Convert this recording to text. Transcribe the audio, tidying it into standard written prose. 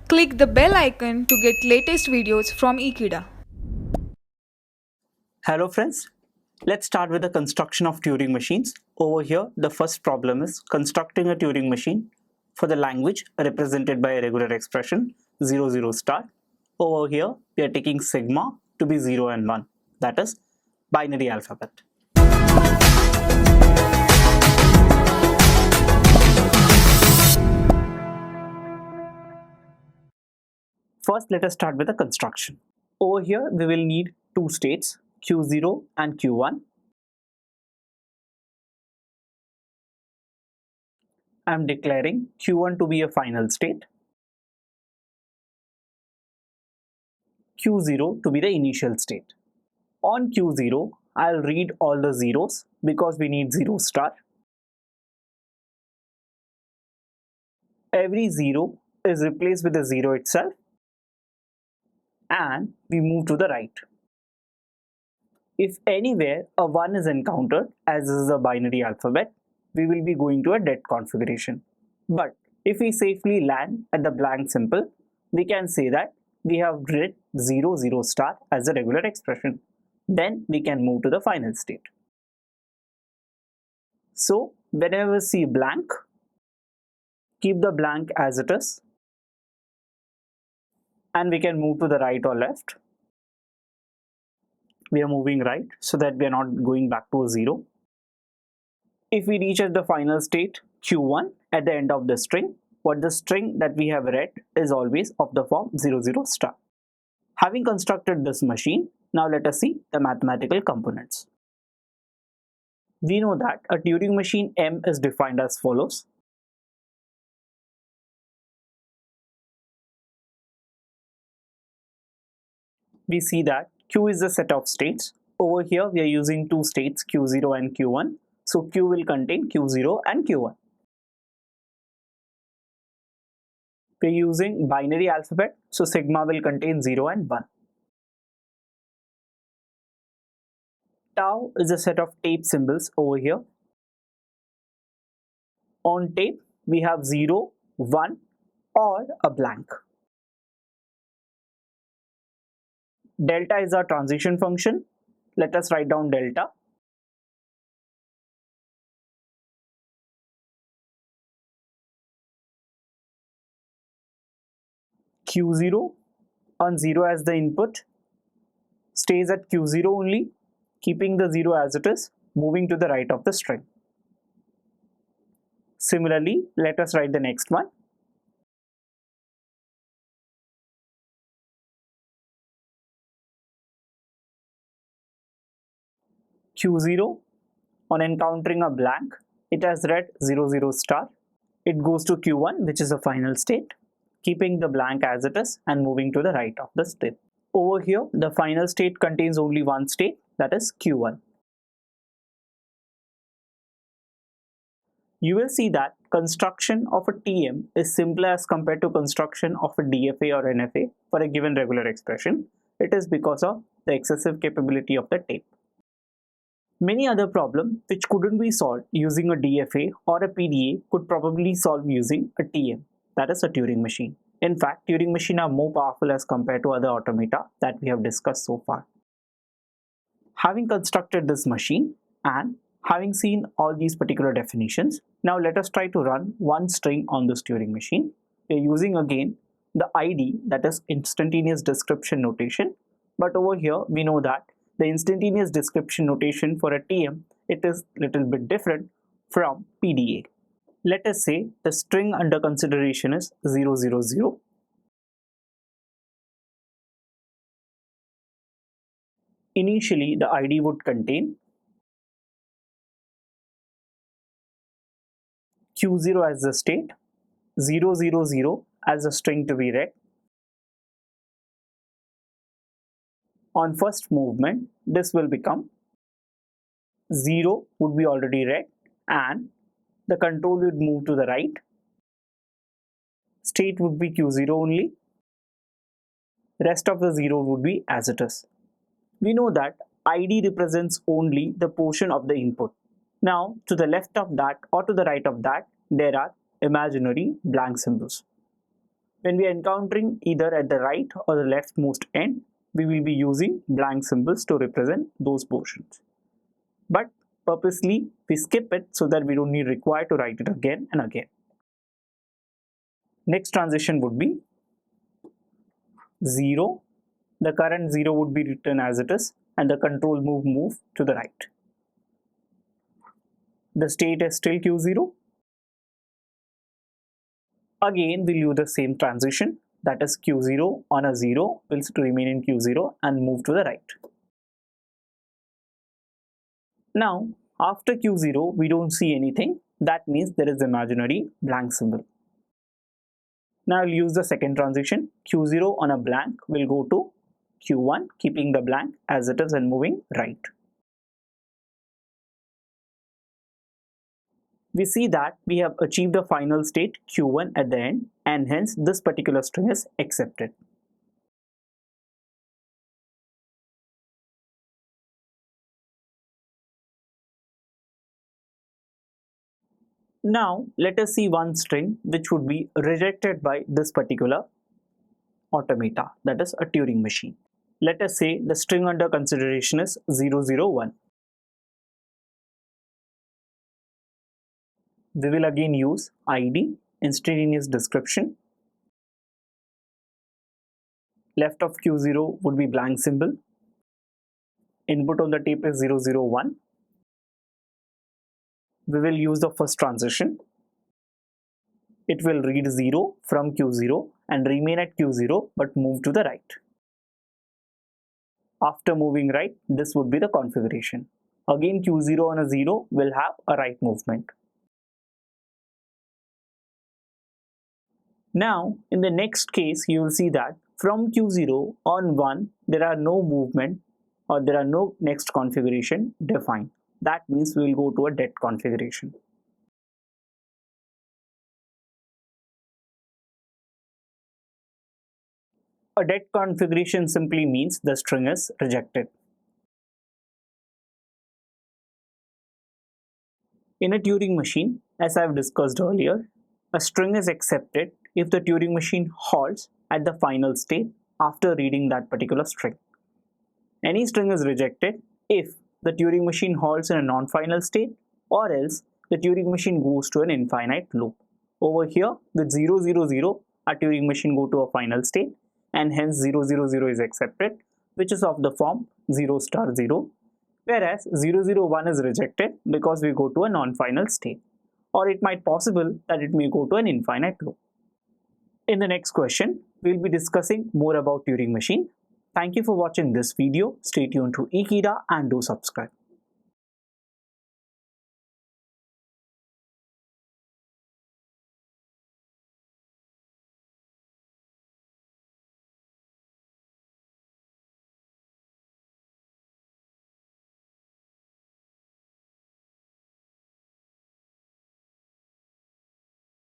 Click the bell icon to get latest videos from Ekeeda. Hello friends, let's start with the construction of Turing machines. Over here, the first problem is constructing a Turing machine for the language represented by a regular expression 00 star. Over here, we are taking sigma to be 0 and 1, that is binary alphabet. First, let us start with the construction. Over here, we will need two states, Q0 and Q1. I am declaring Q1 to be a final state, Q0 to be the initial state. On Q0, I'll read all the zeros because we need 0 star. Every 0 is replaced with a 0 itself and we move to the right. If anywhere a 1 is encountered, as is a binary alphabet, we will be going to a dead configuration. But if we safely land at the blank symbol, we can say that we have read 0 0 star as a regular expression. Then we can move to the final state. So whenever we see blank, keep the blank as it is and we can move to the right or left. We are moving right so that we are not going back to a 0. If we reach at the final state Q1 at the end of the string, what the string that we have read is always of the form 00 star. Having constructed this machine, now let us see the mathematical components. We know that a Turing machine M is defined as follows. We see that Q is the set of states. Over here we are using two states, Q0 and Q1. So Q will contain Q0 and Q1. We are using binary alphabet, so sigma will contain 0 and 1. Tau is a set of tape symbols over here. On tape we have 0, 1 or a blank. Delta is our transition function. Let us write down delta. Q0 on 0 as the input stays at Q0 only, keeping the 0 as it is, moving to the right of the string. Similarly, let us write the next one. Q0 on encountering a blank, it has read 00 star. It goes to Q1, which is a final state, keeping the blank as it is and moving to the right of the state. Over here, the final state contains only one state, that is Q1. You will see that construction of a TM is simpler as compared to construction of a DFA or NFA for a given regular expression. It is because of the excessive capability of the tape. Many other problems which couldn't be solved using a DFA or a PDA could probably solve using a TM, that is a Turing machine. In fact, Turing machines are more powerful as compared to other automata that we have discussed so far. Having constructed this machine and having seen all these particular definitions, now let us try to run one string on this Turing machine. We are using again the ID, that is instantaneous description notation, but over here we know that the instantaneous description notation for a TM, it is little bit different from PDA. Let us say the string under consideration is 000. Initially, the ID would contain Q0 as the state, 000 as a string to be read. On first movement, this will become 0 would be already read and the control would move to the right. State would be Q0 only. Rest of the 0 would be as it is. We know that ID represents only the portion of the input. Now, to the left of that or to the right of that, there are imaginary blank symbols. When we are encountering either at the right or the leftmost end, we will be using blank symbols to represent those portions. But purposely, we skip it so that we don't need require to write it again and again. Next transition would be 0. The current 0 would be written as it is and the control move to the right. The state is still Q0. Again, we'll use the same transition, that is Q0 on a 0 will remain in Q0 and move to the right. Now, after Q0, we don't see anything. That means there is imaginary blank symbol. Now I'll use the second transition. Q0 on a blank will go to Q1, keeping the blank as it is and moving right. We see that we have achieved a final state Q1 at the end, and hence this particular string is accepted. Now let us see one string which would be rejected by this particular automata, that is a Turing machine. Let us say the string under consideration is 001. We will again use ID, instantaneous description. Left of Q0 would be blank symbol. Input on the tape is 001. We will use the first transition. It will read 0 from Q0 and remain at Q0 but move to the right. After moving right, this would be the configuration. Again, Q0 on a 0 will have a right movement. Now, in the next case, you will see that from Q0 on 1, there are no movement or there are no next configuration defined. That means we will go to a dead configuration. A dead configuration simply means the string is rejected. In a Turing machine, as I have discussed earlier, a string is accepted if the Turing machine halts at the final state after reading that particular string. Any string is rejected if the Turing machine halts in a non-final state, or else the Turing machine goes to an infinite loop. Over here with 000, our Turing machine go to a final state and hence 000 is accepted, which is of the form 0 star 0, whereas 001 is rejected because we go to a non-final state, or it might possible that it may go to an infinite loop. In the next question, we will be discussing more about Turing machine. Thank you for watching this video. Stay tuned to Ekeeda and do subscribe.